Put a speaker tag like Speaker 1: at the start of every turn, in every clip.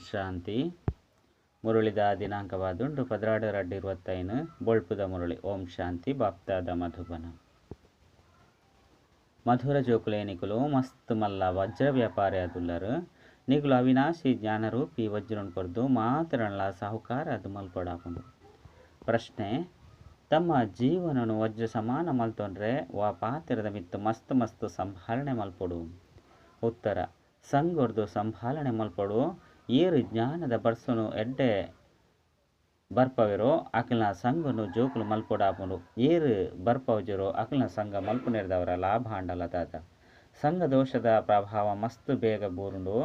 Speaker 1: ಶಾಂತಿ. ಮುರುಳಿದ ದಿನಾಂಕವಾದುಂಡು 16/2/25 ಬೊಳ್ಪುದ ಮುರುಳಿ. ಓಂ ಶಾಂತಿ. ಬಾಪ್ತಾದ ಮಧುಬನ. ಮಧುರ ಜೋಕುಲೆ ನಿಕುಲು ಮಸ್ತ್ ಮಲ್ಲ ವಜ್ರ ವ್ಯಾಪಾರಿ ಅದುಲ್ಲರು ನಿಕುಲು ಅವಿನಾಶಿ ಜ್ಞಾನರೂಪಿ ವಜ್ರನ್ ಕೊರ್ದು ಮಾತ್ರನಲ್ಲ ಸಾಹುಕಾರ ಅದು ಮಲ್ಪಡಾಪುಂಡು. ಪ್ರಶ್ನೆ: ತಮ್ಮ ಜೀವನನು ವಜ್ರ ಸಮಾನ ಮಲ್ತೊಂಡ್ರೆ ವಾ ಪಾತ್ರದ ಮಿತ್ತು ಮಸ್ತ್ ಮಸ್ತ್ ಸಂಭಾಲನೆ ಮಲ್ಪೊಡು. ಉತ್ತರ: ಸಂಗೊರ್ದು ಸಂಭಾಲನೆ ಮಲ್ಪೊಡು ಏರು ಜ್ಞಾನದ ಬರ್ಸನು ಎಡ್ಡೆ ಬರ್ಪವಿರೋ ಅಕಲ್ನ ಸಂಘನು ಜೋಕುಲು ಮಲ್ಪೊಡಾಪುಂಡು. ಏರು ಬರ್ಪವಜರೋ ಅಕಲ್ನ ಸಂಘ ಮಲ್ಪುನೆರ್ದವರ ಲಾಭ ಅಂಡಲದಾದ. ಸಂಘ ದೋಷದ ಪ್ರಭಾವ ಮಸ್ತ್ ಬೇಗ ಬೂರುಂಡು.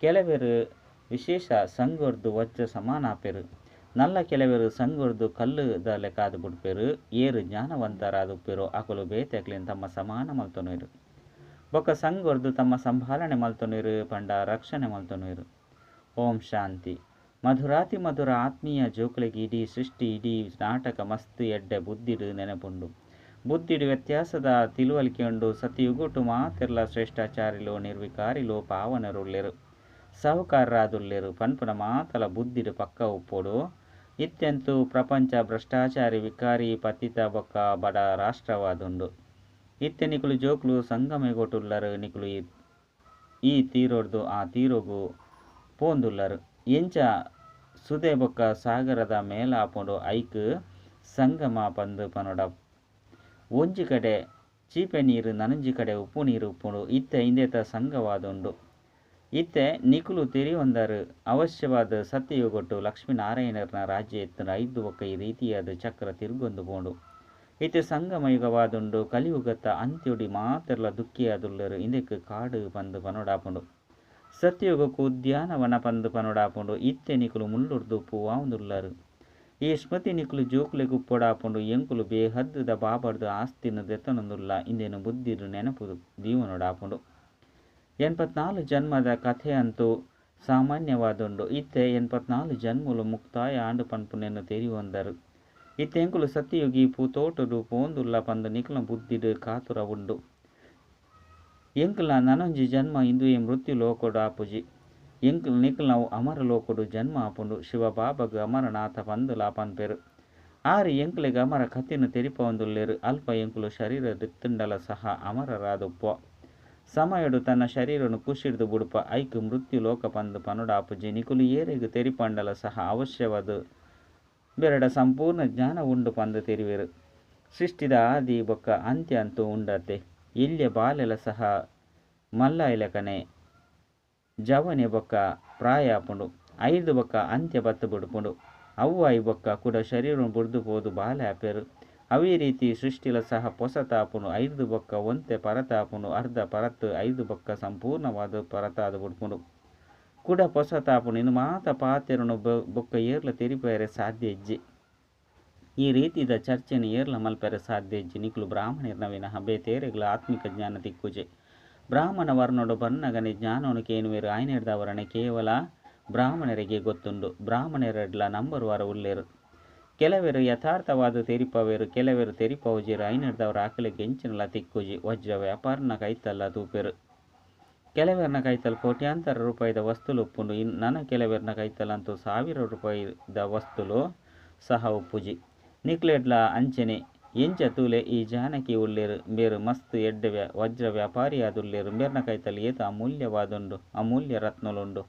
Speaker 1: ಕೆಲವೆರು ವಿಶೇಷ ಸಂಗೊರ್ದು ವಜ್ರ ಸಮಾನ ಆಪೆರು. ನಲ್ಲ ಕೆಲವೆರು ಸಂಗೊರ್ದು ಕಲ್ಲುದ ಲೆಕ್ಕಾದು ಬಿಡ್ಪೆರು. ಏರು ಜ್ಞಾನವಂತರಾದುಪ್ಪೆರು ಅಕಲು ಬೇತೆಕ್ಲಿನ ತಮ್ಮ ಸಮಾನ ಮಲ್ತೊನುವೆರು. ಬೊಕ್ಕ ಸಂಗೊರ್ದು ತಮ್ಮ ಸಂಭಾಲನೆ ಮಲ್ತೊನುವೆರು ಪಂಡ ರಕ್ಷಣೆ ಮಲ್ತೊನುವೆರು. ಓಂ ಶಾಂತಿ. ಮಧುರಾತಿ ಮಧುರ ಆತ್ಮೀಯ ಜೋಕುಲೆಗೆ ಇಡೀ ಸೃಷ್ಟಿ ಇಡೀ ನಾಟಕ ಮಸ್ತ್ ಎಡ್ಡೆ ಬುದ್ಧಿಡು ನೆನಪುಂಡು. ಬುದ್ಧಿಡು ವ್ಯತ್ಯಾಸದ ತಿಳುವಳಿಕೆ ಉಂಡು. ಸತಿಯುಗುಟು ಮಾತೆರ್ಲ ಶ್ರೇಷ್ಠಾಚಾರಿಲು ನಿರ್ವಿಕಾರಿಲು ಪಾವನರುಳ್ಳೆರು ಸಾಹುಕಾರರಾದುಲ್ಲೆರು. ಪನ್ಪುನ ಮಾತಲ ಬುದ್ಧಿಡು ಪಕ್ಕ ಉಪ್ಪೋಡು. ಇತ್ತೆಂತು ಪ್ರಪಂಚ ಭ್ರಷ್ಟಾಚಾರಿ ವಿಕಾರಿ ಪತಿತ ಬೊಕ್ಕ ಬಡ ರಾಷ್ಟ್ರವಾದುಂಡು. ಇತ್ತೆ ನಿಕುಲು ಜೋಕುಲು ಸಂಗಮೆಗೊಟ್ಟುಲ್ಲರು. ನಿಕುಲು ಈ ತೀರೋಡ್ದು ಆ ತೀರೋಗು ಪೋಂದುಲ್ಲರು. ಎಂಚ ಸುದೆ ಬೊಕ್ಕ ಸಾಗರದ ಮೇಲಾಪುಂಡು ಐಕ್ ಸಂಗಮ ಪಂದು ಪನೊಡ. ಒಂಜಿ ಕಡೆ ಚೀಪೆ ನೀರು ನನಂಜಿ ಕಡೆ ಉಪ್ಪು ನೀರು ಉಪ್ಪುಂಡು. ಇತ್ತೆ ಇಂದೆತ ಸಂಘವಾದುಂಡು. ಇತ್ತೆ ನಿಕುಲು ತೆರಿಯೊಂದರು ಅವಶ್ಯವಾದ ಸತ್ಯಯುಗೊಟ್ಟು ಲಕ್ಷ್ಮೀನಾರಾಯಣರ್ನ ರಾಜ್ಯ ಎತ್ತನ 5 ಬೊಕ್ಕ ಈ ರೀತಿಯಾದ ಚಕ್ರ ತಿರುಗೊಂದು ಪೋಂಡು. ಇತ್ತೆ ಸಂಗಮಯುಗವಾದುಂಡು. ಕಲಿಯುಗತ್ತ ಅಂತ್ಯೊಡಿ ಮಾತೆರ್ಲ ದುಃಖಿಯಾದುಲ್ಲರು. ಇಂದೆಕ್ ಕಾಡು ಪಂದು ಪನೊಡಾಪುಂಡು. ಸತ್ಯಯುಗಕ್ಕೂ ಉದ್ಯಾನವನ ಪಂದು ಪನೊಡಾಪುಂಡು. ಇತ್ತೆ ನಿಕುಲು ಮುಳ್ಳುರ್ದು ಪೂವಾವುದುಲ್ಲರು. ಈ ಸ್ಮೃತಿ ನಿಕುಲು ಜೋಕುಲೆಗ್ ಉಪ್ಪೊಡಾಪುಂಡು. ಎಂಕುಲು ಬೇಹದ್ದುದ ಬಾಬರ್ದು ಆಸ್ತಿನ ದೆತ್ತನೊಂದುಲ್ಲ. ಇಂದೇನು ಬುದ್ಧಿಡು ನೆನಪು ದೀವನೊಡಾಪುಂಡು. 84 ಜನ್ಮದ ಕಥೆ ಅಂತೂ ಸಾಮಾನ್ಯವಾದುಂಡು. ಇತ್ತೆ 84 ಜನ್ಮುಲು ಮುಕ್ತಾಯ ಆಂಡು ಪನ್ಪುನೆನ್ನು ತೆರಿಯೊಂದರು. ಇತ್ತೆ ಎಂಕುಲು ಸತ್ಯಯುಗಿ ಪೂತೋಟುಡು ಪೋಂದುಲ್ಲ ಪಂದು ನಿಕುಲ ಬುದ್ಧಿಡು ಕಾತುರ ಉಂಡು. ಎಂಕುಲ ನನೊಂಜಿ ಜನ್ಮ ಇಂದುವೆ ಮೃತ್ಯು ಲೋಕೊಡು ಆಪುಜಿ. ಎಂಕುಲು ನಿಕುಲ್ನವು ಅಮರ ಲೋಕೊಡು ಜನ್ಮ ಆಪುಂಡು. ಶಿವ ಬಾಬಗ್ ಅಮರನಾಥ ಪಂದುಲ ಪನ್ಪೆರು. ಆರು ಎಂಕುಲೆಗ್ ಅಮರ ಕಥೆನು ತೆರಿಪೊಂದುಲ್ಲೆರು. ಅಲ್ಪ ಎಂಕುಲು ಶರೀರ ದಿತ್ತುಂಡಲ ಸಹ ಅಮರರಾದುಪ್ಪೊ. ಸಮಯಡು ತನ್ನ ಶರೀರನು ಕುಶಿಡ್ದು ಬುಡುಪ ಐಕ್ ಮೃತ್ಯು ಲೋಕ ಪಂದು ಪನೊಡಾಪುಜಿ. ನಿಕುಲು ಏರೆಗ್ ತೆರಿಪಂಡಲ ಸಹ ಅವಶ್ಯವಾದ ಬೆರಡ ಸಂಪೂರ್ಣ ಜ್ಞಾನ ಉಂಡು ಪಂದು ತೆರಿವೆರು. ಸೃಷ್ಟಿದ ಆದಿ ಬೊಕ್ಕ ಅಂತ್ಯ ಅಂತೂ ಉಂಡತೆ. ಇಲ್ಯ ಬಾಲೆಲ ಸಹ ಮಲ್ಲ ಇಲಕನೆ ಜವನೆ ಬೊಕ್ಕ ಪ್ರಾಯ ಆಪುಂಡು. 5 ಬೊಕ್ಕ ಅಂತ್ಯ ಬತ್ತು ಬಿಡುಪುಂಡು. ಅವ್ವಾಯಿ ಬೊಕ್ಕ ಕೂಡ ಶರೀರನು ಬುಡ್ದು ಪೋದು ಬಾಲೆ ಆಪೆರು. ಅವೇ ರೀತಿ ಸೃಷ್ಟಿಲ ಸಹ ಪೊಸತಾಪುಂಡು. 5 ಬೊಕ್ಕ ಒಂತೆ ಪರತಾಪುಂಡು. ಅರ್ಧ ಪರತ್ 5 ಬೊಕ್ಕ ಸಂಪೂರ್ಣವಾದ ಪರತಾದು ಬಿಡ್ಪುಂಡು. ಕುಡ ಪೊಸತಾಪುಂಡು. ಇನ್ನು ಮಾತ ಪಾತೆರನು ಬೊಕ್ಕ ಏರ್ಲ ತೆರಿಪೇರೆ ಸಾಧ್ಯ ಇಜ್ಜಿ. ಈ ರೀತಿದ ಚರ್ಚೆನು ಏರ್ಲ ಮಲ್ಪೆರೆ ಸಾಧ್ಯ ಇಜ್ಜಿ. ನಿಕುಲು ಬ್ರಾಹ್ಮಣರ್ನ ವಿನಃ ಬೇತೇರೆಗ್ಲ ಆತ್ಮಿಕ ಜ್ಞಾನ ತಿಕ್ಕುಜೆ. ಬ್ರಾಹ್ಮಣ ವರ್ಣೊಡು ಬನ್ನಗನೆ ಜ್ಞಾನವನ್ನು ಕೇನುವೆರು. ಆಯ್ನೆಡ್ದವರನೆ ಕೇವಲ ಬ್ರಾಹ್ಮಣರಿಗೆ ಗೊತ್ತುಂಡು. ಬ್ರಾಹ್ಮಣರೆಡ್ಲ ನಂಬರ್ ವಾರ ಉಲ್ಲೆರು. ಕೆಲವೆರು ಯಥಾರ್ಥವಾದ ತೆರಿಪವೆರು. ಕೆಲವೆರು ತೆರಿಪವುಜಿರು. ಐನೆಡ್ದವರ ಆಕಲಿಗೆ ಎಂಚಿನಲ ತಿಕ್ಕುಜಿ. ವಜ್ರ ವ್ಯಾಪಾರನ ಕೈತಲ್ಲ ತೂಪೆರು. ಕೆಲವೆರ್ನ ಕೈತಲ್ ಕೋಟ್ಯಾಂತರ ರೂಪಾಯಿದ ವಸ್ತುಲು ಉಪ್ಪುಂಡು. ನನ್ನ ಕೆಲವೆರ್ನ ಕೈತಲಂತೂ 1000 ರೂಪಾಯಿದ ವಸ್ತುಲು ಸಹ ಉಪ್ಪುಜಿ. ನಿಕ್ಲೆಡ್ಲ ಅಂಚನೆ ಎಂಚ ತೂಲೆ ಈ ಜಾನಕಿ ಉಲ್ಲೆರು. ಬೇರು ಮಸ್ತ್ ಎಡ್ಡೆ ವಜ್ರ ವ್ಯಾಪಾರಿಯಾದುಲ್ಲೆರು. ಬೇರ್ನ ಕೈತಲ್ ಏತ ಅಮೂಲ್ಯವಾದುಂಡು. ಅಮೂಲ್ಯ ರತ್ನಲುಂಡು.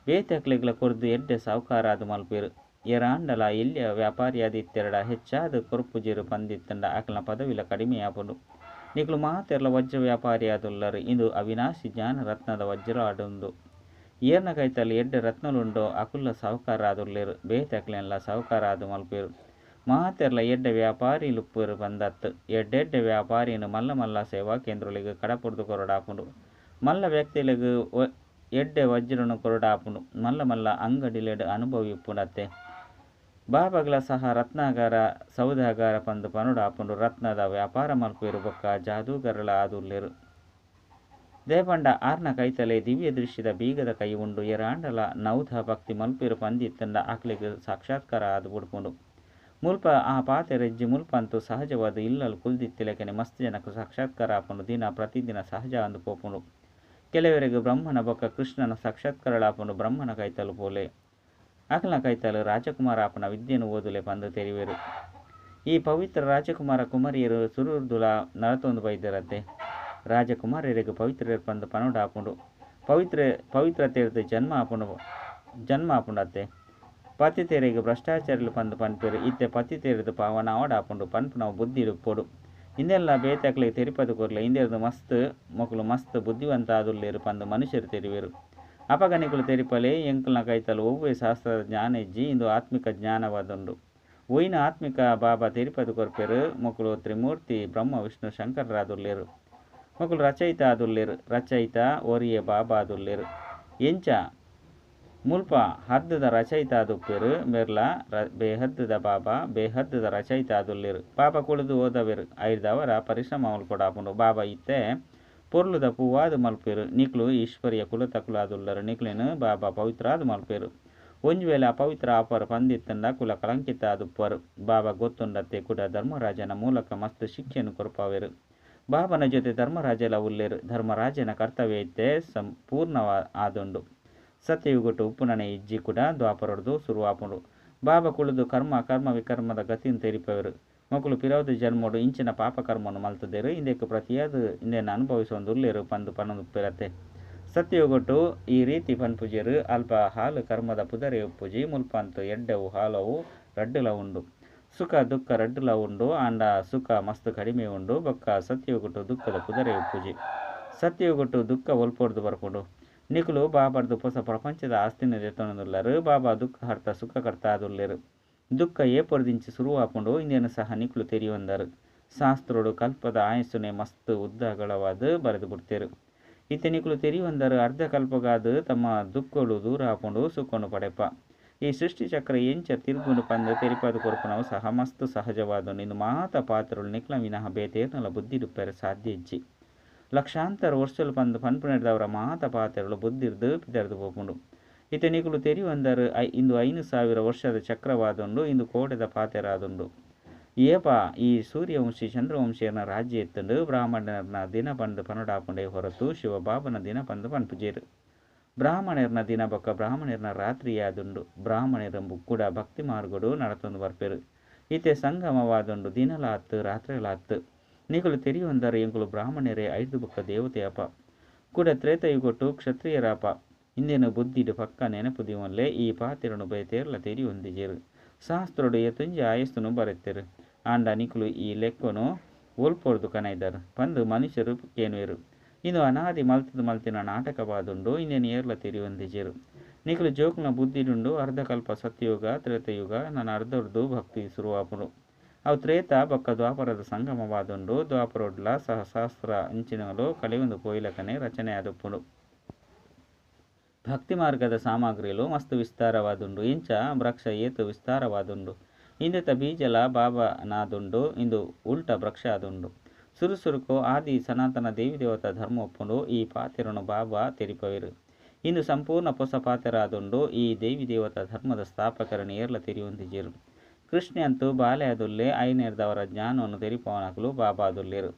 Speaker 1: ಬೇತಕ್ಲೆಗ್ಲ ಕೊರ್ದು ಎಡ್ಡೆ ಸಾಹುಕಾರಾದು ಮಲ್ಪೆರು. ಎರಾಂಡಲ ಎಲ್ಯ ವ್ಯಾಪಾರಿಯಾದಿತ್ತೆರಡ ಹೆಚ್ಚಾದ ಕೊರ್ಪುಜಿರು ಪಂದಿತ್ತಂಡ ಆಕಲ್ನ ಪದವಿಲ ಕಡಿಮೆಯಾಪುಂಡು. ನಿಕುಲು ಮಾತೆರ್ಲ ವಜ್ರ ವ್ಯಾಪಾರಿಯಾದುಲ್ಲರು. ಇಂದು ಅವಿನಾಶಿ ಜ್ಞಾನ ರತ್ನದ ವಜ್ರ ಆಡುಂಡು. ಏರ್ನ ಕೈತಲ್ ಎಡ್ಡೆ ರತ್ನಲುಂಡೋ ಅಕುಲ್ಲ ಸಾಹುಕಾರಾದುಲ್ಲೆರು. ಬೇತಕ್ಲೆನ್ಲ ಸಾಹುಕಾರಾದು ಮಲ್ಪೆರು. ಮಾತೆರ್ಲ ಎಡ್ಡೆ ವ್ಯಾಪಾರಿ ಲುಪ್ಪೆರು ಪಂದತ್ತು. ಎಡ್ಡೆಡ್ಡೆ ವ್ಯಾಪಾರಿನು ಮಲ್ಲ ಮಲ್ಲ ಸೇವಾ ಕೇಂದ್ರಲಿಗ್ ಕಡಪುಡ್ದು ಕೊರಡಾಪುಂಡು. ಮಲ್ಲ ವ್ಯಕ್ತಿಲೆಗ್ ಎಡ್ಡೆ ವಜ್ರನು ಕೊರಡಾಪುಂಡು. ಮಲ್ಲ ಮಲ್ಲ ಅಂಗಡಿಲೆಡ್ ಅನುಭವಿ ಉಪ್ಪುಂಡತ್ತೆ. ಬಾಬಾಗ್ಲ ಸಹ ರತ್ನಾಗಾರ ಸೌದಾಗಾರ ಪಂದು ಪನೊಡಾಪುಂಡು. ರತ್ನದ ವ್ಯಾಪಾರ ಮಲ್ಪೆರು. ಬೊಕ್ಕ ಜಾದೂಗರಲ ಆದುಲ್ಲೆರು. ದೇಪಂಡ ಆರ್ನ ಕೈತಲೆ ದಿವ್ಯ ದೃಶ್ಯದ ಬೀಗದ ಕೈ ಉಂಡು. ಎರಾಂಡಲ ನೌಧ ಭಕ್ತಿ ಮಲ್ಪೆರು ಪಂದಿತ್ತಂಡ ಆಕ್ಲಿಗ್ ಸಾಕ್ಷಾತ್ಕಾರ ಆದು ಬುಡ್ಪುಂಡು. ಮುಲ್ಪ ಆ ಪಾತೆರೆಜ್ಜಿ ಮುಲ್ಪಂತೂ ಸಹಜವಾದ ಇಲ್ಲಲು ಕುಲ್ದಿತ್ತಿಲೆಕನೆ ಮಸ್ತ್ ಜನಕ್ಕೆ ಸಾಕ್ಷಾತ್ಕಾರ ಆಪುಂಡು. ದಿನ ಪ್ರತಿದಿನ ಸಹಜ ಅಂದು ಪೋಪುಂಡು. ಕೆಲವರಿಗೆ ಬ್ರಹ್ಮನ ಬೊಕ್ಕ ಕೃಷ್ಣನ ಸಾಕ್ಷಾತ್ಕರಳಾಪುಂಡು ಬ್ರಹ್ಮನ ಕೈತಲು ಪೋಲೆ ಅಕಲ್ನ ಕೈತಲು ರಾಜಕುಮಾರ ಆಪನ ವಿದ್ಯೆನು ಓದುಲೆ ಪಂದು ತೆರಿವೆರು. ಈ ಪವಿತ್ರ ರಾಜಕುಮಾರ ಕುಮಾರಿಯರು ಸುರುರ್ದುಲ ನಲತೊಂದು ಬೈದರತ್ತೆ. ರಾಜಕುಮಾರರಿಗೆ ಪವಿತ್ರ ಪಂದು ಪನೋಡ ಆಪುಂಡು ಪವಿತ್ರತೆರ್ದು ಜನ್ಮ ಆಪುಂಡತ್ತೆ. ಪತಿತೆರಿಗೆ ಭ್ರಷ್ಟಾಚಾರಲು ಪಂದು ಪನ್ಪೇರು ಇತ್ತೆ ಪತಿತೆರದು ಪಾವನ ಆವಡ ಆಪುಂಡು ಪನ್ಪುನವು ಬುದ್ಧಿ ಪೋಡು. ಇಂದೆಲ್ಲ ಬೇತಕ್ಲಿಗೆ ತೆರಿಪದು ಕೊರ್ಲೆ ಇಂದೆರದು ಮಸ್ತ್ ಮೊಕಲು ಮಸ್ತ್ ಬುದ್ಧಿವಂತ ಆದುಲ್ಲೇರು ಪಂದು ಮನುಷ್ಯರು ತೆರಿವೇರು. ಅಪಗನಿಕಲು ತೆರಿಪಲೆ ಎಂಕಲ್ನ ಕೈತಲು ಒವ್ವೇ ಶಾಸ್ತ್ರದ ಜ್ಞಾನ ಇಜ್ಜಿ ಇಂದು ಆತ್ಮಿಕ ಜ್ಞಾನವಾದುಂಡು. ಒಯ್ನ ಆತ್ಮಿಕ ಬಾಬಾ ತೆರಿಪದು ಕೊರ್ಪೇರು ಮೊಕಲು ತ್ರಿಮೂರ್ತಿ ಬ್ರಹ್ಮ ವಿಷ್ಣು ಶಂಕರರಾದುಲ್ಲೇರು. ಮೊಕಲು ರಚಯಿತ ಆದುಲ್ಲೇರು. ರಚಯಿತ ಒರಿಯೆ ಬಾಬಾ ಆದುಲ್ಲೇರು. ಎಂಚ ಮುಲ್ಪ ಹದ್ದದ ರಚಯಿತ ಆದುಪ್ಪೇರು ಮೆರ್ಲ ಬೇಹದ್ದದ ಬಾಬಾ ಬೇಹದ್ದದ ರಚಯಿತ ಆದುಲ್ಲೇರು. ಬಾಬಾ ಕುಳಿದು ಓದವೇರು ಐದವರ ಪರಿಶ್ರಮಗಳು ಕೊಡಾಪುಂಡು. ಬಾಬಾ ಇತ್ತೆ ಪೊರ್ಲುದ ಪೂವಾದು ಮಲ್ಪೇರು ನಿಕ್ಲು ಈಶ್ವರಿಯ ಕುಲತಕುಲು ಆದುಲ್ಲರು. ನಿಕ್ಲೇನು ಬಾಬಾ ಪವಿತ್ರಾದು ಮಲ್ಪೇರು. ಒಂಜು ವೇಳೆ ಅಪವಿತ್ರ ಆಪರು ಪಂದಿತ್ತಂಡ ಕುಲ ಕಳಂಕಿತ ಆದುಪ್ಪರು. ಬಾಬಾ ಗೊತ್ತುಂಡತ್ತೆ ಕೂಡ ಧರ್ಮರಾಜನ ಮೂಲಕ ಮಸ್ತ್ ಶಿಕ್ಷೆಯನ್ನು ಕೊರಪಾವೇರು. ಬಾಬನ ಜೊತೆ ಧರ್ಮರಾಜಲ ಉಲ್ಲೇರು. ಧರ್ಮರಾಜನ ಕರ್ತವ್ಯ ಇತ್ತೆ ಸಂಪೂರ್ಣ ಆದುಂಡು. ಸತ್ಯಯುಗೊಟ್ಟು ಉಪ್ಪುನನೆ ಇಜ್ಜಿ ಕೂಡ ದ್ವಾಪರದು ಶುರುವಾಪುಂಡು. ಬಾಬಾ ಕುಳಿದು ಕರ್ಮ ವಿಕರ್ಮದ ಗತಿಯನ್ನು ತೆರಿಪವರು. ಮಕ್ಕಳು ಪಿರವದು ಜನ್ಮೋಡು ಇಂಚಿನ ಪಾಪಕರ್ಮವನ್ನು ಮಲ್ತದೇರು. ಇಂದಕ್ಕೆ ಪ್ರತಿಯಾದ ಇಂದೇನು ಅನುಭವಿಸೊಂದುಲ್ಲೇರು ಪಂದು ಪನದುಪ್ಪಿರತ್ತೆ. ಸತ್ಯಯುಗೊಟ್ಟು ಈ ರೀತಿ ಪನ್ಪುಜೇರು ಅಲ್ಪ ಹಾಲು ಕರ್ಮದ ಪುದರೆ ಉಪ್ಪುಜಿ ಮುಲ್ಪಂತು ಎಡ್ಡೆವು ಹಾಲವು ರಡ್ಡುಲ ಉಂಡು. ಸುಖ ದುಃಖ ರಡ್ಡುಲ ಉಂಡು. ಆಂಡ ಸುಖ ಮಸ್ತ್ ಕಡಿಮೆ ಉಂಡು. ಬೊಕ್ಕ ಸತ್ಯಯುಗೊಟ್ಟು ದುಃಖದ ಪುದರೆ ಉಪ್ಪುಜಿ. ಸತ್ಯಯುಗೊಟ್ಟು ದುಃಖ ಒಲ್ಪೊಡ್ದು ಬರ್ಕೊಂಡು ನಿಕುಲು ಬಾಬರ್ದು ಹೊಸ ಪ್ರಪಂಚದ ಆಸ್ತಿನ ದೆತ್ತೊಂದುಲ್ಲರು. ಬಾಬಾ ದುಃಖ ಹರ್ತ ಸುಖ ಕರ್ತ ಆದುಲ್ಲೇರು. ದುಃಖ ಏಪೊರ್ದಿಂಚಿ ಶುರುವಾಪುಂಡು ಇಂದೇನು ಸಹ ನಿಕ್ಲು ತೆರಿಯೊಂದರು. ಶಾಸ್ತ್ರೋಡು ಕಲ್ಪದ ಆಯಸ್ಸುನೆ ಮಸ್ತ್ ಉದ್ದಗಳವಾದು ಬರೆದು ಬಿಡ್ತೇರು. ಇತ್ತೆ ನಿಕ್ಲು ತೆರಿಯೊಂದರು ಅರ್ಧ ಕಲ್ಪಗಾದು ತಮ್ಮ ದುಃಖಗಳು ದೂರ ಆಪುಂಡು ಸುಕ್ಕೊಂಡು ಪಡೆಪ. ಈ ಸೃಷ್ಟಿ ಚಕ್ರ ಎಂಚ ತಿರುಗುಂಡು ಪಂದು ತೆರಿಪದು ಕೊರ್ಪುನವು ಸಹ ಮಸ್ತ್ ಸಹಜವಾದು. ಇಂದು ಮಾತ ಪಾತ್ರಗಳು ನಿಕ್ಲ ವಿನಃ ಬೇತೇರ್ನಲ ಬುದ್ಧಿ ಡುಪ್ಪರೆ ಸಾಧ್ಯ ಇಜ್ಜಿ. ಲಕ್ಷಾಂತರ ವರ್ಷಲು ಪಂದು ಪನ್ಪುನೆಡ್ದವರ ಮಾತ ಪಾತ್ರಗಳು ಬುದ್ಧಿರ್ದು ಪಿದರ್ದು ಪೋಪುಂಡು. ಇತ್ತೆ ನಿಕುಲು ತೆರಿಯೊಂದರು ಇಂದು 5,000 ವರ್ಷದ ಚಕ್ರವಾದುಂಡು. ಇಂದು ಕೋಟೆದ ಪಾತೆರಾದುಂಡು. ಏಪ ಈ ಸೂರ್ಯವಂಶಿ ಚಂದ್ರವಂಶಿಯರ್ನ ರಾಜ್ಯ ಎತ್ತುಂಡು. ಬ್ರಾಹ್ಮಣರ್ನ ದಿನ ಪಂದು ಪನಡಾಪುಂಡೆ ಹೊರತು ಶಿವಬಾಬನ ದಿನ ಪಂದು ಪನ್ಪುಜೇರು. ಬ್ರಾಹ್ಮಣರ್ನ ದಿನ ಬೊಕ್ಕ ಬ್ರಾಹ್ಮಣರ್ನ ರಾತ್ರಿಯಾದುಂಡು. ಬ್ರಾಹ್ಮಣರು ಕೂಡ ಭಕ್ತಿ ಮಾರ್ಗಡು ನಡತೊಂದು ಬರ್ಪೇರು. ಇತ್ತೆ ಸಂಗಮವಾದುಂಡು. ದಿನಲಾತ್ತು ರಾತ್ರಿಲಾತ್ತು ನಿಕುಲು ತೆರಿಯೊಂದರು ಎಂಕುಲು ಬ್ರಾಹ್ಮಣರೇ 5 ಬೊಕ್ಕ ದೇವತೆಯಪ ಕೂಡ ತ್ರೇತಯುಗೊಟ್ಟು ಕ್ಷತ್ರಿಯರಾಪ. ಇಂದೇನು ಬುದ್ಧಿಡು ಪಕ್ಕ ನೆನಪುದಿವಲ್ಲೇ ಈ ಪಾತಿರನು ಬೈತೇರ್ಲ ತೆರಿಯೊಂದಿಜೇರು. ಶಾಸ್ತ್ರೋಡು ಎತ್ತುಂಜಿ ಆಯಸ್ತುನು ಬರೆತ್ತೇರು. ಆಂಡ ನಿಕುಲು ಈ ಲೆಕ್ಕನು ಒಲ್ಪೊರ್ದು ಕನೈದರು ಪಂದು ಮನುಷ್ಯರು ಕೇನುವೆರು. ಇಂದು ಅನಾದಿ ಮಲ್ತಿನ ನಾಟಕವಾದುಂಡು. ಇಂದೇನು ಏರ್ಲ ತೆರಿಯೊಂದಿಜೇರು. ನಿಕುಲು ಜೋಕುಲ್ನ ಬುದ್ಧಿಡುಂಡು. ಅರ್ಧಕಲ್ಪ ಸತ್ಯಯುಗ ತ್ರೇತಯುಗ ನನ್ನ ಅರ್ಧರ್ದು ಭಕ್ತಿ ಶುರುವಾಪುಡು. ಅವು ತ್ರೇತ ಬೊಕ್ಕ ದ್ವಾಪರದ ಸಂಗಮವಾದುಂಡು. ದ್ವಾಪರೊಡ್ಲ ಸಹಸ್ರ ಇಂಚಿನಗಳು ಕಳೆಯೊಂದು ಪೋಯಿಲಕನೆ ರಚನೆ ಆದುಪ್ಪುಡು. ಭಕ್ತಿ ಮಾರ್ಗದ ಸಾಮಗ್ರಿಲು ಮಸ್ತ್ ವಿಸ್ತಾರವಾದುಂಡು. ಇಂಚ ವೃಕ್ಷ ಏತು ವಿಸ್ತಾರವಾದುಂಡು. ಇಂದೆತ ಬೀಜಲ ಬಾಬನಾದುಂಡು. ಇಂದು ಉಲ್ಟ ವೃಕ್ಷ ಆದುಂಡು. ಸುರುಸುರುಕು ಆದಿ ಸನಾತನ ದೇವಿ ದೇವತಾ ಧರ್ಮ ಒಪ್ಪುಂಡು. ಈ ಪಾತೆರನು ಬಾಬಾ ತೆರಿಪವೇರು. ಇಂದು ಸಂಪೂರ್ಣ ಹೊಸ ಪಾತೆರಾದುಂಡು. ಈ ದೇವಿ ದೇವತಾ ಧರ್ಮದ ಸ್ಥಾಪಕರನ್ನು ಏರ್ಲ ತೆರಿಯೊಂದಿಜೇರು. ಕೃಷ್ಣ ಅಂತೂ ಬಾಲೆ ಆದುಲ್ಲೆ ಐನೇರ್ದವರ ಜ್ಞಾನವನ್ನು ತೆರಿಪವನಕಲು ಬಾಬಾ ಆದುಲ್ಲೇರು.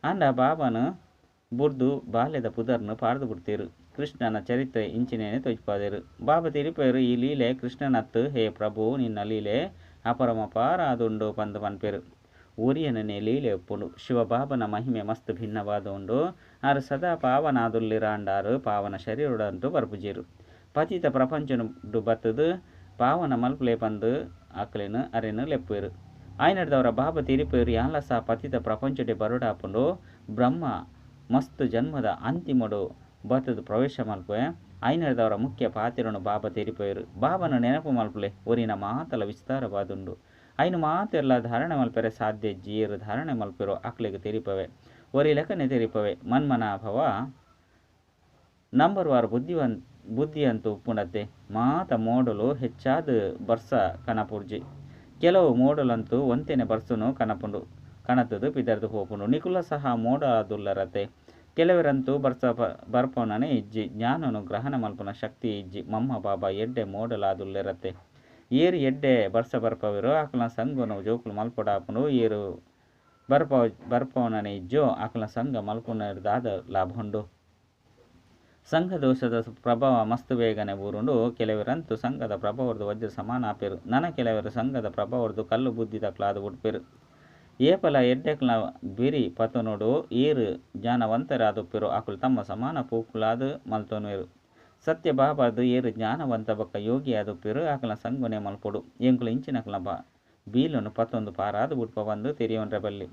Speaker 1: ಅಂಡ ಬಾಬನು ಬುಡ್ದು ಬಾಲ್ಯದ ಪುದರ್ನು ಪಾರ್ದು ಬಿಡ್ತೇರು. ಕೃಷ್ಣನ ಚರಿತ್ರೆ ಇಂಚಿನೇನೆ ತೊಜ್ಪಾದೇರು. ಬಾಬಾ ತೆರಿಪೇರು ಈ ಲೀಲೆ ಕೃಷ್ಣನತ್ತು ಹೇ ಪ್ರಭು ನಿನ್ನ ಲೀಲೆ ಅಪರಮಪಾರ ಆದುಂಡು ಪಂದು ಪನ್ಪೇರು. ಊರಿಯನೇ ಲೀಲೆ ಒಪ್ಪುಂಡು. ಶಿವಬಾಬನ ಮಹಿಮೆ ಮಸ್ತ್ ಭಿನ್ನವಾದ ಉಂಡು. ಆರು ಸದಾ ಪಾವನಾದುಲ್ಲಿರ ಅಂಡಾರು ಪಾವನ ಶರೀರದಂತೂ ಬರ್ಪುಜೇರು. ಪತಿತ ಪ್ರಪಂಚನು ಬತ್ತದು ಪಾವನ ಮಲ್ಪಲೆ ಪಂದು ಆಕಲೇನು ಅರೆನು ಲೆಪ್ಪೇರು. ಆಯ್ನಡ್ದವರ ಬಾಬಾ ತಿರಿಪೇರು ಯಾಲ ಸಹ ಪತಿತ ಪ್ರಪಂಚಡೆ ಬರುಡಾಪುಂಡು. ಬ್ರಹ್ಮ ಮಸ್ತ್ ಜನ್ಮದ ಅಂತಿಮಡು ಬತ್ತದು ಪ್ರವೇಶ ಮಲ್ಪೆ ಆಯ್ನಡ್ದವರ ಮುಖ್ಯ ಪಾತಿರನು ಬಾಬಾ ತೆರಿಪೇರು. ಬಾಬನ ನೆನಪು ಮಲ್ಪಲೆ ಒರಿನ ಮಾತಲ ವಿಸ್ತಾರವಾದುಂಡು. ಐನು ಮಾತೆಲ್ಲ ಧಾರಣೆ ಮಲ್ಪೆರೆ ಸಾಧ್ಯ ಜೀರು ಧಾರಣೆ ಮಲ್ಪೆರೋ ಆಕ್ಲಿಗೆ ತೆರಿಪವೆ ಒರಿ ಲೆಕ್ಕನೆ ತೆರಿಪವೆ. ಮನ್ಮನಾಭವ ನಂಬರ್ ವಾರ ಬುದ್ಧಿ ಅಂತೂ ಉಪ್ಪುಂಡತ್ತೆ. ಮಾತ ಮೋಡಲು ಹೆಚ್ಚಾದ ಬರ್ಸ ಕನಪುರ್ಜಿ. ಕೆಲವು ಮೋಡಲಂತೂ ಒಂತೆನೆ ಬರ್ಸನು ಕನಪುಂಡು ಕಣತದು ಪಿದರ್ದು ಹೋಪುಂಡು. ನಿಕುಲ ಸಹ ಮೋಡ ಆದುಲ್ಲರತೆ. ಕೆಲವರಂತೂ ಬರ್ಪವನೇ ಇಜ್ಜಿ ಜ್ಞಾನನು ಗ್ರಹಣ ಮಲ್ಪನ ಶಕ್ತಿ ಇಜ್ಜಿ. ಮಮ್ಮ ಬಾಬಾ ಎಡ್ಡೆ ಮೋಡಲಾದುಲ್ಲಿರತ್ತೆ. ಏರು ಎಡ್ಡೆ ಬರ್ಸ ಬರ್ಪವಿರೋ ಆಕಲ ಸಂಗನು ಜೋಕುಲು ಮಲ್ಪೊಡಾಪುಂಡು. ಏರು ಬರ್ಪವನೇ ಇಜ್ಜೋ ಆಕಲ ಸಂಘ ಮಲ್ಪುನದಾದ ಲಾಭ ಉಂಡು. ಸಂಘ ದೋಷದ ಪ್ರಭಾವ ಮಸ್ತ್ ಬೇಗನೆ ಬೂರುಂಡು ಕೆಲವರಂತೂ ಸಂಘದ ಪ್ರಭಾವರ್ದು ವಜ್ರ ಸಮಾನ ಆಪೇರು ನನ ಕೆಲವರು ಸಂಘದ ಪ್ರಭಾವರ್ದು ಕಲ್ಲು ಬುದ್ಧಿದ ಕ್ಲಾದು ಬಿಡ್ಪೇರು ಏಪಲ ಎಡ್ಡೆಕ್ಲ ಬಿರಿ ಪತನೋಡು ಏರು ಜ್ಞಾನವಂತರಾದುಪ್ಪೇರು ಆಕುಲು ತಮ್ಮ ಸಮಾನ ಪೂಕುಲಾದು ಮಲ್ತೋನುವೆರು ಸತ್ಯ ಬಾಬಾದು ಏರು ಜ್ಞಾನವಂತ ಬಕ್ಕ ಯೋಗಿ ಆದುಪ್ಪೇರು ಆಕಲ ಸಂಗುನೆ ಮಲ್ಪೊಡು ಎಂಕುಲು ಇಂಚಿನಕಲ ಬೀಲುನು ಪತ್ತೊಂದು ಪಾರಾದು ಬುಡ್ಪ ಬಂದು ತೆರಿಯೋನ್ರೆ ಬಲ್ಲಿ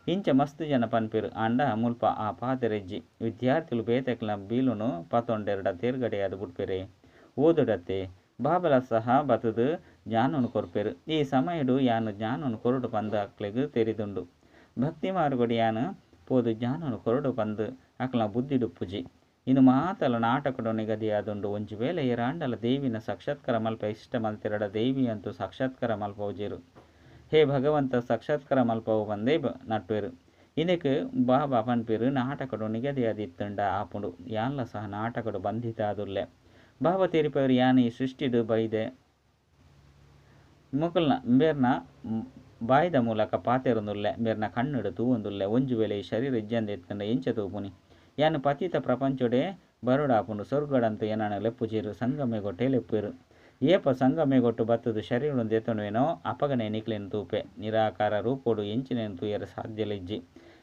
Speaker 1: ಇಂಚ ಮಸ್ತ್ ಜನ ಪನ್ಪೇರು ಆಂಡ ಮುಲ್ಪ ಆ ಪಾತೆರೆಜ್ಜಿ ವಿದ್ಯಾರ್ಥಿಗಳು ಬೇತೆಕ್ಲ ಬೀಲುನು ಪತ್ತೊಂಡೆರಡ ತೇರ್ಗಡೆಯಾದು ಬುಡ್ಪೇರೆ ಓದುಡತ್ತೆ ಬಾಬಲ ಸಹ ಬತದು ಜ್ಞಾನನು ಕೊರ್ಪೇರು ಈ ಸಮಯಡು ಯಾನು ಜ್ಞಾನನು ಕೊರಡು ಪಂದು ಅಕ್ಲೆಗು ತೆರಿದುಂಡು ಭಕ್ತಿ ಮಾರುಗಡಿ ಯಾನು ಪೋದು ಜ್ಞಾನನು ಕೊರಡು ಪಂದು ಅಕ್ಲ ಬುದ್ಧಿಡುಪ್ಪುಜಿ ಇನ್ನು ಮಾತಲ ನಾಟಕಡು ನಿಗದಿಯಾದುಂಡು ಒಂಜಿ ವೇಳೆ ಏರಾಂಡಲ ದೇವಿನ ಸಾಕ್ಷಾತ್ಕಾರ ಮಲ್ಪ ಇಷ್ಟ ಮಲ್ತಿರಡ ದೇವಿ ಅಂತೂ ಸಾಕ್ಷಾತ್ಕಾರ ಮಲ್ಪವುಜಿರು ಹೇ ಭಗವಂತ ಸಾಕ್ಷಾತ್ಕಾರ ಮಲ್ಪವು ಬಂದೇ ನಟ್ವೇರು ಇದಕ್ಕೆ ಬಾಬಾ ಪನ್ಪೇರು ನಾಟಕಡು ನಿಗದಿಯಾದಿತ್ತಂಡ ಆಪುಂಡು ಯಾನ್ಲ ಸಹ ನಾಟಕಡು ಬಂಧಿತ ಆದುಲ್ಲೆ ಬಾಬಾ ತೀರಿಪವರು ಯಾನ್ ಈ ಸೃಷ್ಟಿಡು ಬೈದೆ ಮುಕಲ್ನ ಮೇರ್ನ ಬಾಯ್ದ ಮೂಲಕ ಪಾತೆರೊಂದುಲ್ಲೆ ಮೇರ್ನ ಕಣ್ಣಿಡು ತೂವೊಂದುಲ್ಲೆ ಒಂಜು ವೇಳೆ ಈ ಶರೀರ ಇಜ್ಜಂದ ಎತ್ತಂಡ ಎಂಚ ತೂಪುನಿ ಯಾನು ಪತಿತ ಪ್ರಪಂಚೊಡೆ ಬರುಡಾಪುಂಡು ಸ್ವರ್ಗಡಂತೂ ಏನನ ಲೆಪ್ಪುಜೀರು ಸಂಗಮೆಗೊಟ್ಟೆ ಲೆಪ್ಪೇರು ಏಪ ಸಂಗಮೆಗೊಟ್ಟು ಬತ್ತದು ಶರೀರೊಂದು ಎತ್ತನುವೇನೋ ಅಪಗನೆ ನಿಕ್ಲೆನು ತೂಪೆ ನಿರಾಕಾರ ರೂಪೋಡು ಎಂಚಿನೇನು ತೂಯರ ಸಾಧ್ಯಲಿಜ್ಜಿ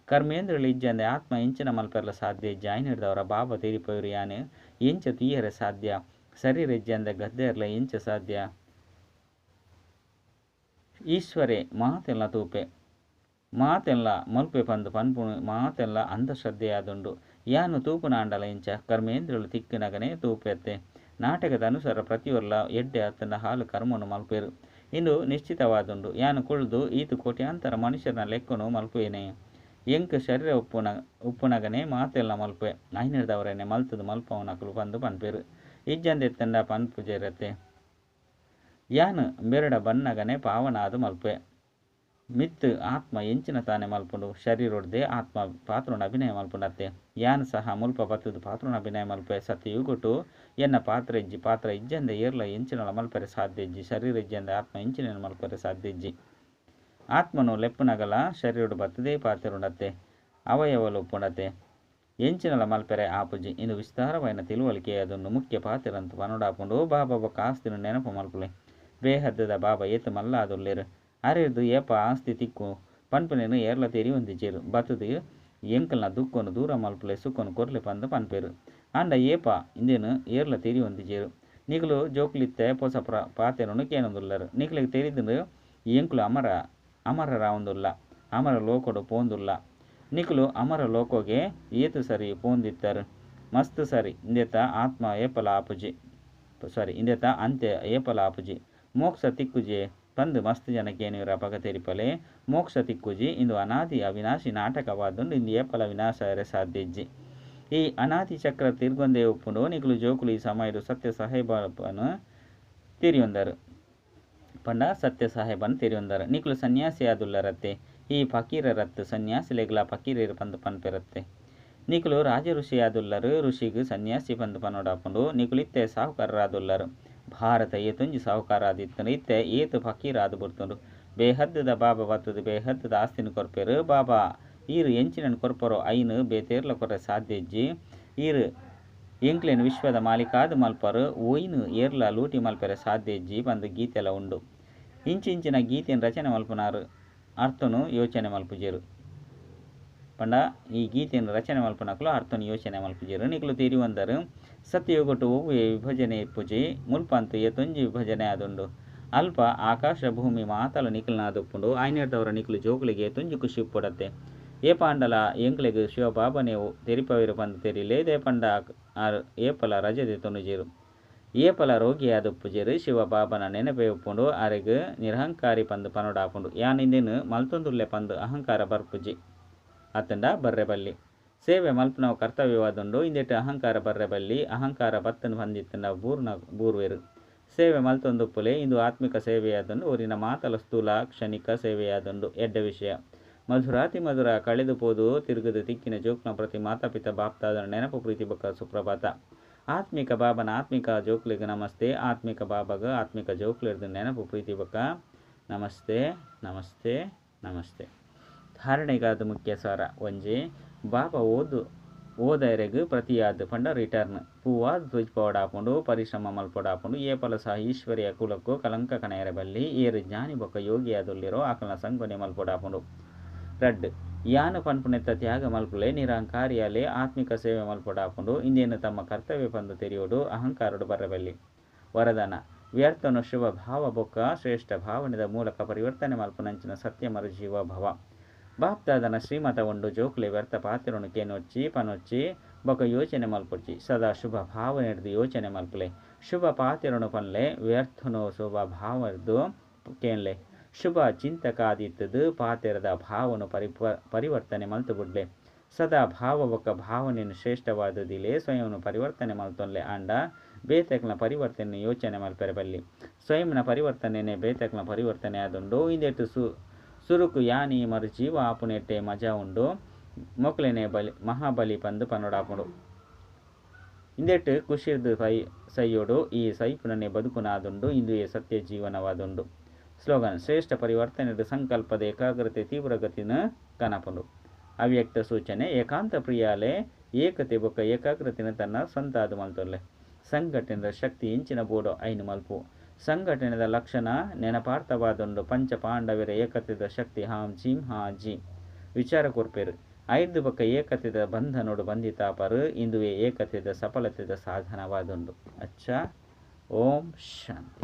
Speaker 1: ಕರ್ಮೇಂದ್ರಗಳು ಇಜ್ಜಂದೆ ಆತ್ಮ ಎಂಚಿನ ಮಲ್ಪೆರ್ಲ ಸಾಧ್ಯ ಇಜ್ಜಿ ಆಯ್ನಿಡ್ದವರ ಬಾಬಾ ತೀರಿಪವರು ಯಾನು ಎಂಚ ತೂಯರೆ ಸಾಧ್ಯ ಶರೀರ ಇಜ್ಜಂದೆ ಗದ್ದೆರ್ಲ ಎಂಚ ಸಾಧ್ಯ ಈಶ್ವರೇ ಮಾತೆಲ್ಲ ತೂಪೆ ಮಾತೆಲ್ಲ ಮಲ್ಪೆ ಪಂದು ಪನ್ಪುಣು ಮಾತೆಲ್ಲ ಅಂಧಶ್ರದ್ಧೆಯಾದುಂಡು ಯಾನು ತೂಪುನಾಂಡಲ ಇಂಚ ಕರ್ಮೇಂದ್ರಗಳು ತಿಕ್ಕಿನಗನೆ ತೂಪೆತ್ತೆ ನಾಟಕದ ಅನುಸಾರ ಪ್ರತಿಯೊರ್ಲ ಎಡ್ಡೆ ಅತ್ತನ ಹಾಲು ಕರ್ಮನು ಮಲ್ಪೇರು ಇಂದು ನಿಶ್ಚಿತವಾದುಂಡು ಯಾನು ಕುಳ್ದು ಈತು ಕೋಟ್ಯಾಂತರ ಮನುಷ್ಯರನ್ನ ಲೆಕ್ಕನು ಮಲ್ಪೇನೆ ಎಂಕ್ ಶರೀರ ಉಪ್ಪುನಗನೆ ಮಾತೆಲ್ಲ ಮಲ್ಪೆ ಐನಿಡ್ದವರೇನೆ ಮಲ್ತದು ಮಲ್ಪವನಕಲು ಬಂದು ಪನ್ಪೇರು ಇಜ್ಜಂದೆತ್ತಂಡ ಪನ್ಪುಜೇರತ್ತೆ ಯಾನು ಬೆರಡ ಬನ್ನಗನೆ ಪಾವನಾದು ಮಲ್ಪೆ ಮಿತ್ತು ಆತ್ಮ ಎಂಚಿನ ತಾನೆ ಮಲ್ಪುಂಡು ಶರೀರೊಡ್ದೆ ಆತ್ಮ ಪಾತ್ರೋನ ಅಭಿನಯ ಮಲ್ಪುಂಡತ್ತೆ ಯಾನು ಸಹ ಮುಲ್ಪ ಬತ್ತದು ಪಾತ್ರೋನ ಅಭಿನಯ ಮಲ್ಪೆ ಸತ್ಯ ಯುಗುಟು ಎನ್ನ ಪಾತ್ರ ಇಜ್ಜಿ ಪಾತ್ರ ಇಜ್ಜಂದೆ ಏರ್ಲ ಎಂಚಿನಳ ಮಲ್ಪರೆ ಸಾಧ್ಯ ಇಜ್ಜಿ ಶರೀರ ಇಜ್ಜಂದೆ ಆತ್ಮ ಎಂಚಿನ ಮಲ್ಪರೆ ಸಾಧ್ಯ ಇಜ್ಜಿ ಆತ್ಮನು ಲೆಪ್ಪುನಗಲ ಶರೀರಡು ಬತ್ತದೇ ಪಾತ್ರುಂಡತ್ತೆ ಅವಯವಲು ಉಪ್ಪುಂಡತ್ತೆ ಎಂಚಿನಲ ಮಲ್ಪೆರೆ ಆಪುಜಿ ಇಂದು ವಿಸ್ತಾರವಾಯಿನ ತಿಳುವಳಿಕೆ ಅದನ್ನು ಮುಖ್ಯ ಪಾತಿರಂತು ಪನುಡಾಪುಂಡು ಬಾಬಾ ಬೊಕ್ಕ ಆಸ್ತಿನ ನೆನಪು ಮಲ್ಪುಲೆ ಬೇಹದ್ದದ ಬಾಬಾ ಏತು ಮಲ್ಲ ಅದುಲ್ಲೇರು ಅರೆದು ಏಪ ಆಸ್ತಿ ತಿಕ್ಕು ಪನ್ಪನೇನು ಏರ್ಲ ತೆರಿ ಹೊಂದಿಜೇರು ಬತ್ತದು ಎಂಕಲ್ನ ದುಃಖನು ದೂರ ಮಲ್ಪಲೆ ಸುಖನು ಕೊರ್ಲೆ ಪಂದು ಪನ್ಪೇರು ಅಂಡ ಏಪ ಇಂದೇನು ಏರ್ಲ ತೆರಿ ಹೊಂದಿಜೇರು ನಿಗಲು ಜೋಕ್ಲಿತ್ತೆ ಪೊಸ ಪಾತೆರನು ಕೇನೊಂದುಲ್ಲರು ನಿಗಲಿಗೆ ತೆರಿದು ಎಂಕುಲು ಅಮರರ ಒಂದುಲ್ಲ ಅಮರ ಲೋಕಡು ಪೋಂದುಲ್ಲ ನಿಕುಲು ಅಮರ ಲೋಕೋಗೆ ಏತು ಸರಿ ಪೋಂದಿತ್ತರು ಮಸ್ತ್ ಸರಿ ಇಂದೆತ ಆತ್ಮ ಏಪಲ ಆಪುಜಿ ಇಂದೆತ ಅಂತ್ಯ ಏಪಲ ಆಪುಜಿ ಮೋಕ್ಷ ತಿಕ್ಕುಜೆ ಪಂದು ಮಸ್ತ್ ಜನಕ್ಕೇನಿವರ ಪಗತೆರಿಪಲೆ ಮೋಕ್ಷ ತಿಕ್ಕುಜಿ ಇಂದು ಅನಾದಿ ಅವಿನಾಶಿ ನಾಟಕವಾದುಂಡು ಇಂದು ಏಪಲ ವಿನಾಶ ಸಾಧ್ಯ ಇಜ್ಜಿ ಈ ಅನಾದಿ ಚಕ್ರ ತಿರ್ಗೊಂದೇ ಉಪ್ಪುಂಡು ನಿಕುಲು ಜೋಕುಲು ಈ ಸಮಯಡು ಸತ್ಯ ಸಾಹೇಬನು ತಿರಿಯೊಂದರು ಪಂಡ ಸತ್ಯ ಸಾಹೇಬನ್ ತಿರಿಯೊಂದರು ನಿಕುಲು ಸನ್ಯಾಸಿ ಆದುಲ್ಲರತ್ತೆ ಈ ಫಕೀರರತ್ತು ಸನ್ಯಾಸಿಲೆಗ್ಲ ಫಕೀರರು ಪಂದು ಪನ್ಪೆರತ್ತೆ ನಿಕುಲು ರಾಜ ಋಷಿ ಆದುಲ್ಲರು ಋಷಿಗೂ ಸನ್ಯಾಸಿ ಪಂದು ಪನ್ನೋಡಾಪುಂಡು ನಿಕುಲಿತ್ತೆ ಸಾಹುಕಾರರಾದುಲ್ಲರು ಭಾರತ ಏತುಂಜಿ ಸಾಹುಕಾರ ಆದಿತ್ತನು ಇತ್ತೆ ಏತು ಫಕೀರ ಆದು ಬರ್ತುಂಡು ಬೇಹದ್ದದ ಬಾಬಾ ಬತ್ತದು ಬೇಹದ್ದದ ಆಸ್ತಿನ ಕೊರ್ಪೆರು ಬಾಬಾ ಈರು ಎಂಚಿನನ್ನು ಕೊರ್ಪರೋ ಐನು ಬೇತೇರ್ಲ ಕೊರ್ರೆ ಸಾಧ್ಯ ಇಜ್ಜಿ ಈರು ಎಂಕ್ಲೇನು ವಿಶ್ವದ ಮಾಲೀಕಾದ ಮಲ್ಪರು ಒಯ್ನು ಏರ್ಲ ಲೂಟಿ ಮಲ್ಪೆರೆ ಸಾಧ್ಯ ಇಜ್ಜಿ ಬಂದು ಗೀತೆಲ್ಲ ಉಂಡು ಇಂಚಿಂಚಿನ ಗೀತೆಯನ್ನು ರಚನೆ ಮಲ್ಪನಾರು ಅರ್ಥನು ಯೋಚನೆ ಮಲ್ಪುಜೇರು ಪಂಡ ಈ ಗೀತೆಯನ್ನು ರಚನೆ ಮಲ್ಪನಕಲು ಅರ್ಥನು ಯೋಚನೆ ಮಲ್ಪುಜೇರು ನಿಕಲು ತಿರಿವಂದರು ಸತ್ಯಯುಗೊಟ್ಟು ಒವ್ವೆ ವಿಭಜನೆ ಇಪ್ಪುಜಿ ಮುಲ್ಪಂತು ಏತೊಂಜಿ ವಿಭಜನೆ ಆದುಂಡು ಅಲ್ಪ ಆಕಾಶ ಭೂಮಿ ಮಾತಲ ನಿಖಲ್ನಾದುಪ್ಪುಂಡು ಆಯ್ನೆಡ್ದವರ ನಿಖಲು ಜೋಗುಲಿಗೆ ಏತೊಂಜಿ ಖುಷಿ ಉಪ್ಪುಡತ್ತೆ ಏ ಪಾಂಡಲ ಎಂಕ್ಲೆಗ್ ಶಿವಬಾಬನೇವು ತೆರಿಪವಿರು ಪಂದು ತೆರಿಲೇದೆ ಪಂಡ ಏಪಲ ರಜದೆ ತೊನುಜೇರು ಏಪಲ ರೋಗಿಯಾದುಪ್ಪುಜೇರು ಶಿವಬಾಬನ ನೆನಪೆ ಉಪ್ಪುಂಡು ಅರೆಗ್ ನಿರಹಂಕಾರಿ ಪಂದು ಪನೋಡಾಪುಂಡು ಯಾನಿಂದೇನು ಮಲ್ತೊಂದುಲ್ಲೆ ಪಂದು ಅಹಂಕಾರ ಬರ್ಪುಜಿ ಅತ್ತಂಡ ಬರ್ರೆ ಬಲ್ಲಿ ಸೇವೆ ಮಲ್ಪನವು ಕರ್ತವ್ಯವಾದುಂಡು ಇಂದೆಟ್ಟು ಅಹಂಕಾರ ಬರ್ರೆ ಬಲ್ಲಿ ಅಹಂಕಾರ ಬತ್ತನು ಬಂದಿತ್ತಂಡ ಬೂರ್ವೆರು ಸೇವೆ ಮಲ್ತೊಂದುಪ್ಪುಲೆ ಇಂದು ಆತ್ಮಿಕ ಸೇವೆಯಾದುಂಡು ಊರಿನ ಮಾತಲ ಸ್ಥೂಲ ಕ್ಷಣಿಕ ಸೇವೆಯಾದುಂಡು ಎಡ್ಡ ವಿಷಯ ಮಧುರಾತಿ ಮಧುರ ಕಳೆದು ಪೋದು ತಿರುಗದು ತಿಕ್ಕಿನ ಜೋಕ್ನ ಪ್ರತಿ ಮಾತಾಪಿತ ಬಾಪ್ತಾದನ ನೆನಪು ಪ್ರೀತಿ ಬಕ್ಕ ಸುಪ್ರಭಾತ ಆತ್ಮಿಕ ಬಾಬನ ಆತ್ಮಿಕ ಜೋಕ್ಲಿಗೆ ನಮಸ್ತೆ ಆತ್ಮಿಕ ಬಾಬಾಗ ಆತ್ಮಿಕ ಜೋಕ್ಲಿರ್ದು ನೆನಪು ಪ್ರೀತಿ ಬಕ್ಕ ನಮಸ್ತೆ ನಮಸ್ತೆ ನಮಸ್ತೆ ಧಾರಣೆಗಾದ ಮುಖ್ಯ ಸಾರ ಒಂಜಿ ಬಾಬಾ ಓದು ಓದೈರೆಗ್ ಪ್ರತಿಯಾದ್ ಪಂಡ ರಿಟರ್ನ್ ಪೂವಾದ್ ತುಜ್ಪೋಡಾಪುಂಡು ಪರಿಶ್ರಮ ಮಲ್ಪೊಡಾಪುಂಡು ಏಪಲ ಸಹ ಈಶ್ವರಿಯ ಕುಲಕ್ಕೂ ಕಲಂಕ ಕಣೆಯರ ಬಲ್ಲಿ ಏರು ಜ್ಞಾನಿ ಬೊಕ್ಕ ಯೋಗಿಯಾದುಲ್ಲಿರೋ ಆಕಲನ ಸಂಗೊನೆ ಮಲ್ಪೊಡಾಪುಂಡು. ರಡ್ ಯಾನು ಪನ್ಪುನೆತ್ತ ತ್ಯಾಗ ಮಲ್ಪುಲೆ ನಿರಾಂಕಾರಿಯಾಲೆ ಆತ್ಮಿಕ ಸೇವೆ ಮಲ್ಪೊಡಾಪುಂಡು ಇಂದೇನು ತಮ್ಮ ಕರ್ತವ್ಯ ಪಂದು ತೆರೆಯೋಡು ಅಹಂಕಾರಡು ಬರಬಲ್ಲಿ. ವರದಾನ ವ್ಯರ್ಥನು ಶುಭ ಭಾವ ಬೊಕ್ಕ ಶ್ರೇಷ್ಠ ಭಾವನೆದ ಮೂಲಕ ಪರಿವರ್ತನೆ ಮಲ್ಪುನಂಚಿನ ಸತ್ಯ ಮರುಜೀವ ಭವ. ಬಾಪ್ದಾದನ ಶ್ರೀಮತ ಉಂಡು ಜೋಕುಲೆ ವ್ಯರ್ಥ ಪಾತ್ರನು ಕೇನೊಚ್ಚಿ ಪನೊಚ್ಚಿ ಬೊಕ ಯೋಚನೆ ಮಲ್ಪೊಚ್ಚಿ ಸದಾ ಶುಭ ಭಾವನೆ ಹಿಡಿದು ಯೋಚನೆ ಮಲ್ಪಲೆ. ಶುಭ ಪಾತ್ರನು ಪನ್ಲೆ ವ್ಯರ್ಥನು ಶುಭ ಭಾವ ಹಿಡಿದು ಕೇನ್ಲೆ. ಶುಭ ಚಿಂತಕಾದಿತ್ತದು ಪಾತೆರದ ಭಾವನು ಪರಿವರ್ತನೆ ಮಲ್ತು ಬಿಡ್ಲೆ. ಸದಾ ಭಾವ ಬೊಕ್ಕ ಭಾವನೆಯನ್ನು ಶ್ರೇಷ್ಠವಾದುದಿಲೆ ಸ್ವಯಂನು ಪರಿವರ್ತನೆ ಮಲ್ತೊನ್ಲೆ ಆಂಡ ಬೇತಕ್ನ ಪರಿವರ್ತನೆ ಯೋಚನೆ ಮಲ್ಪೆರೆ ಬಲ್ಲಿ. ಸ್ವಯಂನ ಪರಿವರ್ತನೆನೇ ಬೇತಕ್ನ ಪರಿವರ್ತನೆ ಆದುಂಡು ಇಂದೆಟ್ಟು ಸುರುಕು ಯಾನಿ ಮರು ಜೀವ ಆಪುನೆಟ್ಟೆ ಮಜಾ ಉಂಡು ಮೊಕ್ಲೆನೆ ಬಲಿ ಮಹಾಬಲಿ ಪಂದು ಪನ್ನೊಡಾಪುಂಡು. ಇಂದೆಟ್ಟು ಖುಷಿರ್ದು ಸೈಯೋಡು ಈ ಸೈಪುನನೆ ಬದುಕುನಾದುಂಡು ಇಂದು ಈ ಸತ್ಯ ಜೀವನವಾದುಂಡು. ಸ್ಲೋಗನ್ ಶ್ರೇಷ್ಠ ಪರಿವರ್ತನೆದ ಸಂಕಲ್ಪದ ಏಕಾಗ್ರತೆ ತೀವ್ರಗತಿನ ಕನಪುಂಡು. ಅವ್ಯಕ್ತ ಸೂಚನೆ ಏಕಾಂತ ಪ್ರಿಯಾಲೆ ಏಕತೆ ಬೊಕ್ಕ ಏಕಾಗ್ರತೆನ ತನ್ನ ಸ್ವಂತಾದು ಮಲ್ತೊಲ್ಲೆ. ಸಂಘಟನೆದ ಶಕ್ತಿ ಇಂಚಿನ ಬೋಡು ಐನು ಮಲ್ಪು. ಸಂಘಟನೆದ ಲಕ್ಷಣ ನೆನಪಾರ್ಥವಾದುಂಡು ಪಂಚ ಪಾಂಡವರ ಏಕತೆದ ಶಕ್ತಿ ಹಾಂ ಜೀಂ ಹಾ ಜಿ ವಿಚಾರ ಕೊರ್ಪೆರು. ಐದು ಬೊಕ್ಕ ಏಕತೆದ ಬಂಧನೋಡು ಬಂಧಿತಾಪರು ಇಂದುವೆ ಏಕತೆದ ಸಫಲತೆದ ಸಾಧನವಾದುಂಡು. ಅಚ್ಚ ಓಂ ಶಾಂತಿ.